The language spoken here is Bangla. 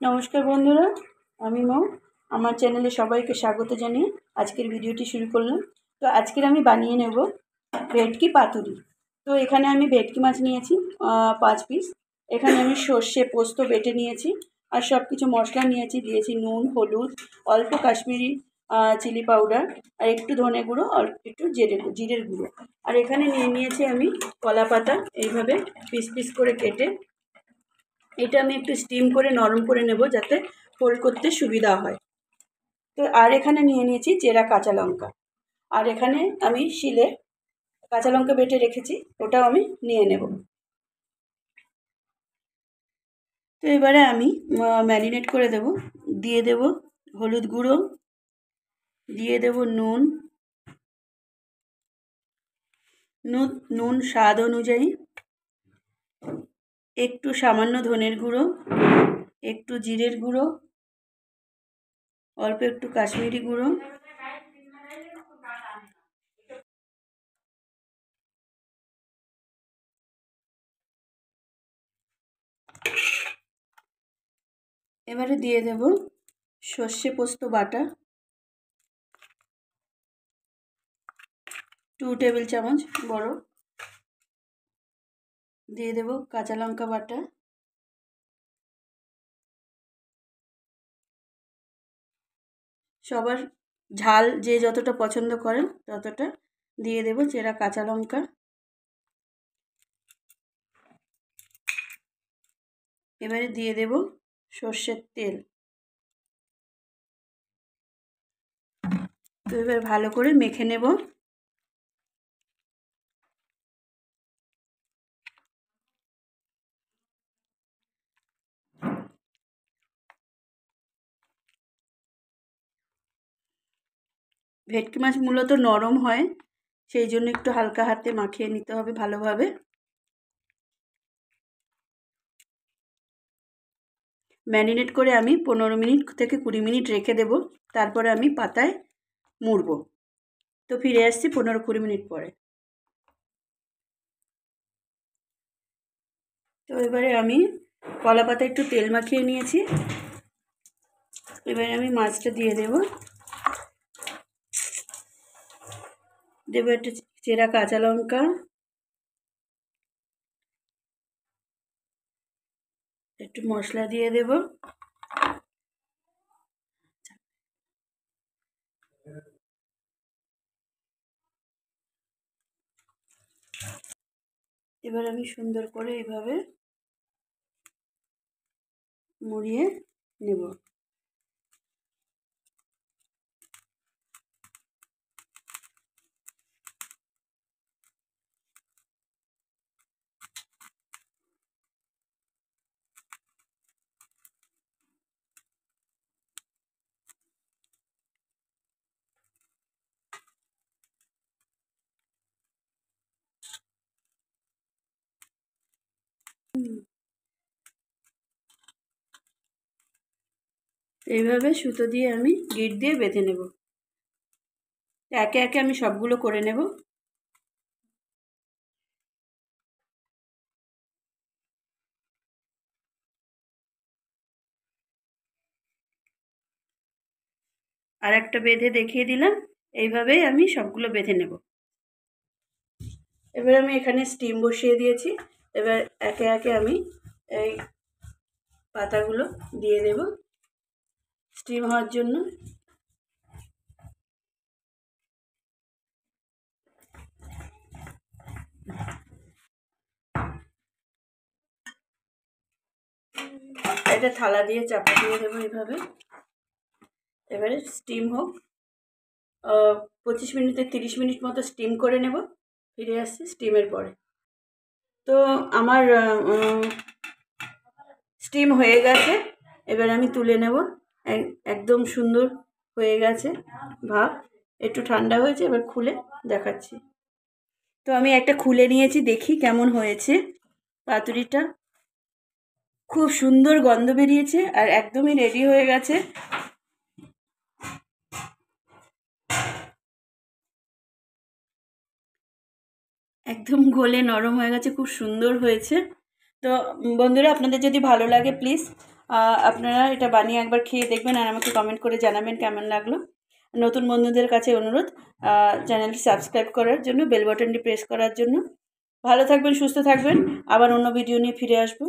নমস্কার বন্ধুরা, আমি মৌ। আমার চ্যানেলে সবাইকে স্বাগত জানিয়ে আজকের ভিডিওটি শুরু করলাম। তো আজকের আমি বানিয়ে নেব ভেটকি পাতুরি। তো এখানে আমি ভেটকি মাছ নিয়েছি 5 পিস। এখানে আমি সর্ষে পোস্ত বেটে নিয়েছি আর সব কিছু মশলা নিয়েছি। দিয়েছি নুন, হলুদ, অল্প কাশ্মীরি চিলি পাউডার আর একটু ধনে গুঁড়ো, অল্প একটু জিরের গুঁড়ো। আর এখানে নিয়েছি আমি কলা পাতা, এইভাবে পিস পিস করে কেটে। এটা আমি একটু স্টিম করে নরম করে নেব যাতে ফোল্ড করতে সুবিধা হয়। তো আর এখানে নিয়েছি চেরা কাঁচা লঙ্কা। আর এখানে আমি শিলে কাঁচা লঙ্কা বেটে রেখেছি, ওটাও আমি নিয়ে নেব। তো এবারে আমি ম্যারিনেট করে দেব। দিয়ে দেব হলুদ গুঁড়ো, দিয়ে দেব নুন নুন স্বাদ অনুযায়ী, একটু সামান্য ধনের গুঁড়ো, একটু জিরের গুঁড়ো, অল্প একটু কাশ্মীরি গুঁড়ো, এবারে দিয়ে দেব সর্ষে পোস্ত বাটা 2 টেবিল চামচ বড়, দিয়ে দেব কাঁচা লঙ্কা বাটা, সবার ঝাল যে যতটা পছন্দ করেন ততটা দিয়ে দেব চেরা কাঁচা লঙ্কা। এবারে দিয়ে দেব সর্ষের তেল। তো এবার ভালো করে মেখে নেব। ভেটকি মাছ মূলত নরম হয়, সেই জন্য একটু হালকা হাতে মাখিয়ে নিতে হবে ভালোভাবে। ম্যারিনেট করে আমি 15 মিনিট থেকে 20 মিনিট রেখে দেব, তারপরে আমি পাতায় মুড়ব। তো ফিরে আসছি 15-20 মিনিট পরে। তো এবারে আমি কলা পাতায় একটু তেল মাখিয়ে নিয়েছি। এবারে আমি মাছটা দিয়ে দেব একটু চেরা কাঁচা লঙ্কা, একটু মশলা দিয়ে দেব। এবার আমি সুন্দর করে এভাবে মুড়িয়ে নেব। এইভাবে সুতো দিয়ে আমি গিট দিয়ে বেঁধে নেব। একে একে আমি সবগুলো করে নেব। আর একটা বেঁধে দেখিয়ে দিলাম, এইভাবেই আমি সবগুলো বেঁধে নেব। এবার আমি এখানে স্টিম বসিয়ে দিয়েছি। এবার একে একে আমি এই পাতাগুলো দিয়ে দেব স্টিম হওয়ার জন্য। এটা থালা দিয়ে চাপা দিয়ে দেবো এইভাবে। এবারে স্টিম হোক, 25 মিনিট থেকে 30 মিনিট মতো স্টিম করে নেব। ফিরে আসছি স্টিমের পরে। তো আমার স্টিম হয়ে গেছে, এবার আমি তুলে নেব। একদম সুন্দর হয়ে গেছে ভাব। একটু ঠান্ডা হয়েছে, এবার খুলে দেখাচ্ছি। তো আমি একটা খুলে নিয়েছি, দেখি কেমন হয়েছে পাতুরিটা। খুব সুন্দর গন্ধ বেরিয়েছে আর একদমই রেডি হয়ে গেছে। একদম গলে নরম হয়ে গেছে, খুব সুন্দর হয়েছে। তো বন্ধুরা, আপনাদের যদি ভালো লাগে প্লিজ আপনারা এটা বানিয়ে একবার খেয়ে দেখবেন আর আমাকে কমেন্ট করে জানাবেন কেমন লাগলো। নতুন বন্ধুদের কাছে অনুরোধ চ্যানেলটি সাবস্ক্রাইব করার জন্য, বেল বাটনটি প্রেস করার জন্য। ভালো থাকবেন, সুস্থ থাকবেন, আবার অন্য ভিডিও নিয়ে ফিরে আসবো।